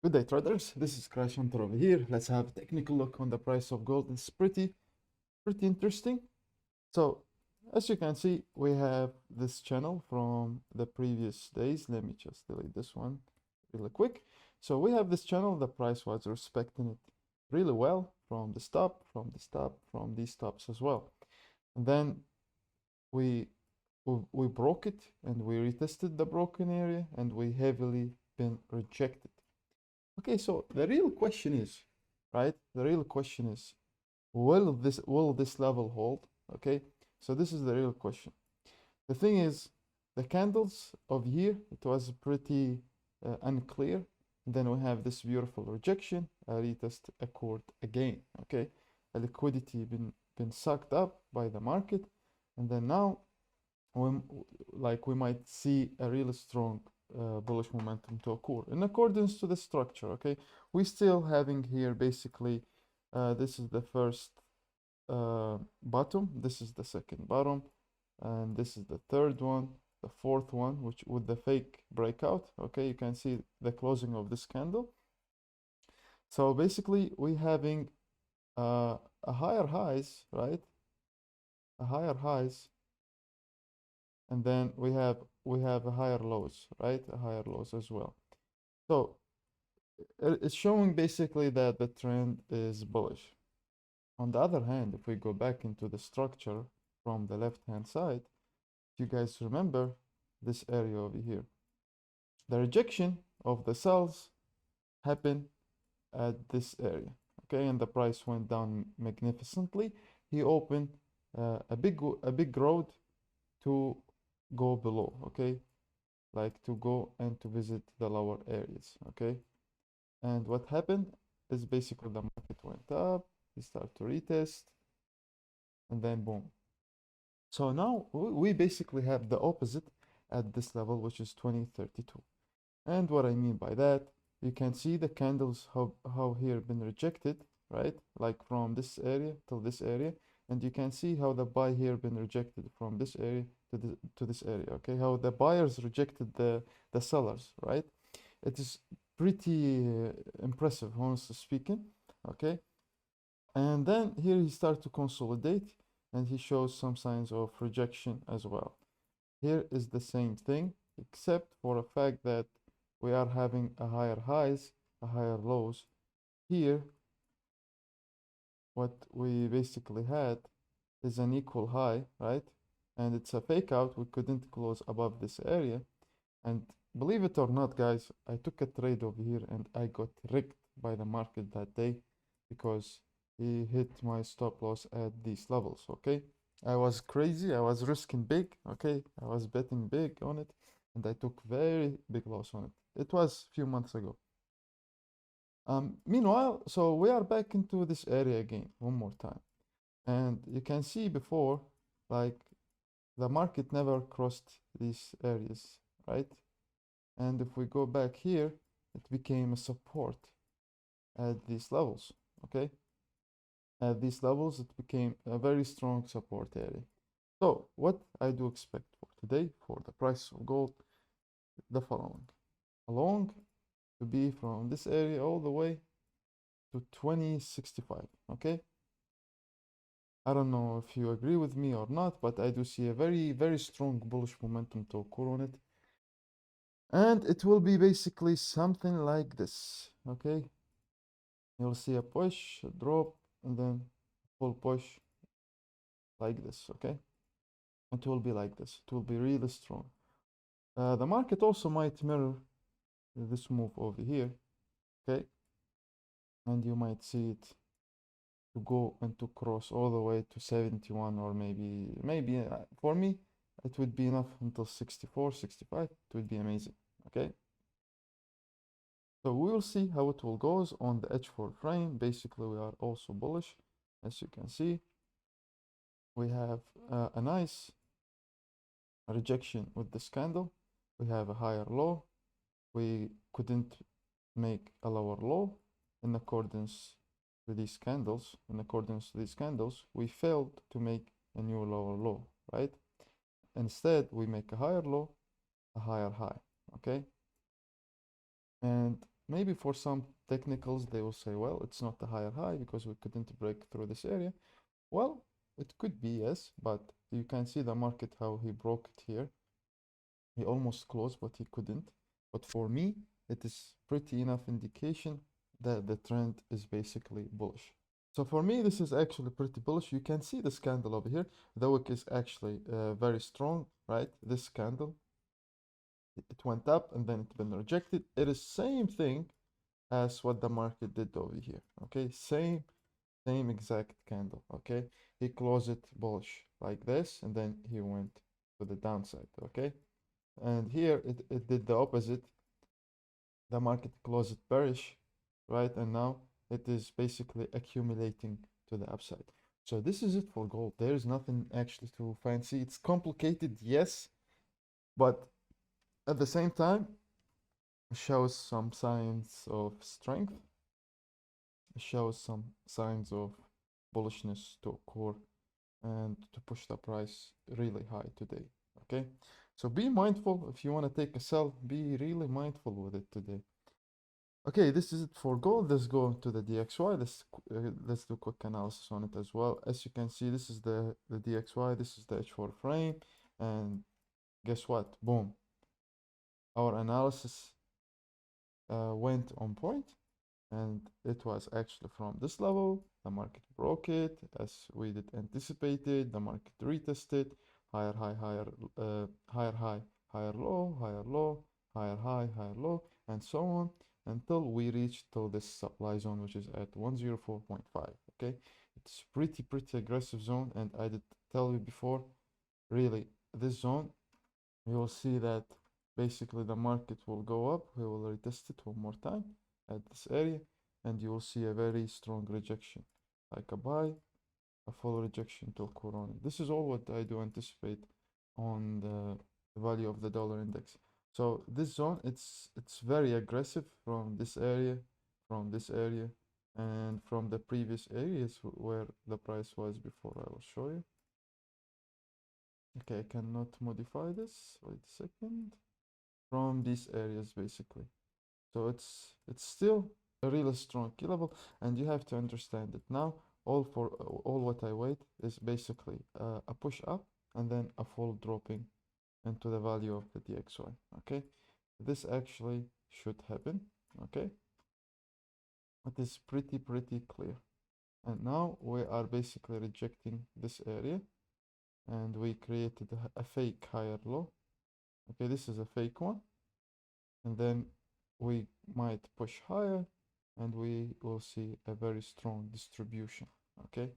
Good day, traders. This is Crash Hunter over here. Let's have a technical look on the price of gold. It's pretty interesting. So, as you can see, we have this channel from the previous days. Let me just delete this one really quick. So we have this channel. The price was respecting it really well from the stop, from these stops as well. And then we we broke it and we retested the broken area and we heavily been rejected. Okay, so the real question is, right? The real question is, will this level hold? Okay, so this is the real question. The thing is, the candles of here, it was pretty unclear. Then we have this beautiful rejection, a retest occurred again. Okay, a liquidity been sucked up by the market, and then now we might see a really strong bullish momentum to occur in accordance to the structure. Okay, we still having here basically this is the first bottom, this is the second bottom, and this is the third one, the fourth one, which with the fake breakout. Okay, you can see the closing of this candle. So basically we having a higher highs, right? A higher highs, and then we have a higher lows, right? A higher lows as well. So it's showing basically that the trend is bullish. On the other hand, if we go back into the structure from the left hand side, if you guys remember this area over here, the rejection of the sells happened at this area. Okay, and the price went down magnificently. He opened a big road to go below. Okay, like to go and to visit the lower areas. Okay, and what happened is basically the market went up, we start to retest, and then boom. So now we basically have the opposite at this level, which is 2032. And what I mean by that, you can see the candles how here been rejected, right? Like from this area till this area, and you can see how the buy here been rejected from this area to this area. Okay, how the buyers rejected the sellers, right? It is pretty impressive, honestly speaking. Okay, and then here he starts to consolidate and he shows some signs of rejection as well. Here is the same thing, except for the fact that we are having a higher highs, a higher lows. Here, what we basically had is an equal high, right? And it's a fake out. We couldn't close above this area. And believe it or not, guys, I took a trade over here and I got rigged by the market that day because he hit my stop loss at these levels. Okay, I was crazy. I was risking big. Okay, I was betting big on it and I took very big loss on it. It was a few months ago. Meanwhile, so we are back into this area again one more time, and you can see before, like, the market never crossed these areas, right? And if we go back here, it became a support at these levels. Okay, at these levels it became a very strong support area. So what I do expect for today for the price of gold, the following: along to be from this area all the way to 2065. Okay, I don't know if you agree with me or not, but I do see a very strong bullish momentum to occur on it, and it will be basically something like this. Okay, you'll see a push, a drop, and then full push like this. Okay, it will be like this. It will be really strong. The market also might mirror this move over here. Okay, and you might see it to go and to cross all the way to 71, or maybe for me it would be enough until 64, 65. It would be amazing. Okay, so we will see how it will goes on the H4 frame. Basically we are also bullish, as you can see. We have a nice rejection with this candle. We have a higher low. We couldn't make a lower low in accordance to these candles. In accordance to these candles, we failed to make a new lower low, right? Instead, we make a higher low, a higher high. Okay, and maybe for some technicals they will say, well, it's not a higher high because we couldn't break through this area. Well, it could be, yes, but you can see the market how he broke it here. He almost closed, but he couldn't. But for me, it is pretty enough indication that the trend is basically bullish. So for me, this is actually pretty bullish. You can see this candle over here. The wick is actually very strong, right? This candle, it went up and then it's been rejected. It is same thing as what the market did over here. Okay, same exact candle. Okay, he closed it bullish like this, and then he went to the downside. Okay, and here it did the opposite. The market closed it bearish, right? And now it is basically accumulating to the upside. So this is it for gold. There is nothing actually too fancy. It's complicated, yes, but at the same time, it shows some signs of strength. It shows some signs of bullishness to occur and to push the price really high today. Okay, so be mindful if you want to take a sell. Be really mindful with it today. Okay, this is it for gold. Let's go to the DXY. Let's do a quick analysis on it as well. As you can see, this is the DXY. This is the H4 frame, and guess what? Boom. Our analysis went on point, and it was actually from this level. The market broke it as we did anticipated. The market retested higher high, higher high, higher low, higher low, higher high, higher low, and so on until we reach to this supply zone, which is at 104.5. Okay, it's pretty aggressive zone, and I did tell you before, really this zone, you will see that basically the market will go up. We will retest it one more time at this area, and you will see a very strong rejection, like a buy, a full rejection to occur on it. This is all what I do anticipate on the value of the dollar index. So this zone, it's very aggressive from this area, and from the previous areas where the price was before. I will show you. Okay, I cannot modify this. Wait a second. From these areas basically. So it's still a really strong key level, and you have to understand it. Now all what I wait is basically a push up and then a full dropping into the value of the DXY. Okay, this actually should happen. Okay, it is pretty clear. And now we are basically rejecting this area, and we created a fake higher low. Okay, this is a fake one, and then we might push higher, and we will see a very strong distribution. Okay,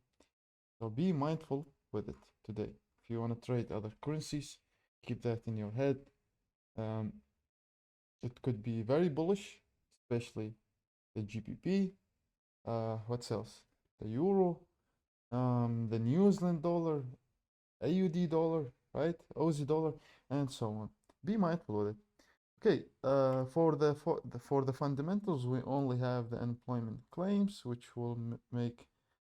so be mindful with it today. If you want to trade other currencies, keep that in your head. It could be very bullish, especially the GBP. What else? The euro, the New Zealand dollar, AUD dollar, right? Aussie dollar, and so on. Be mindful with it. Okay, for the fundamentals, we only have the unemployment claims, which will make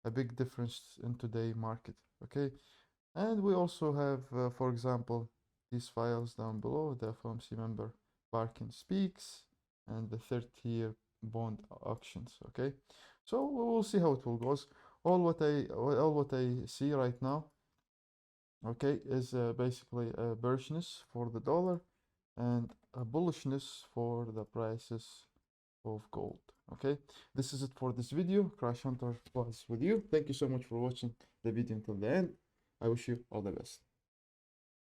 a big difference in today's market. Okay, and we also have, for example, these files down below: the FOMC member Barkin speaks and the 30-year bond auctions. Okay, so we will see how it will goes. All what I see right now, okay, is basically a bearishness for the dollar and a bullishness for the prices of gold. Okay, this is it for this video. Crash Hunter was with you. Thank you so much for watching the video until the end. I wish you all the best.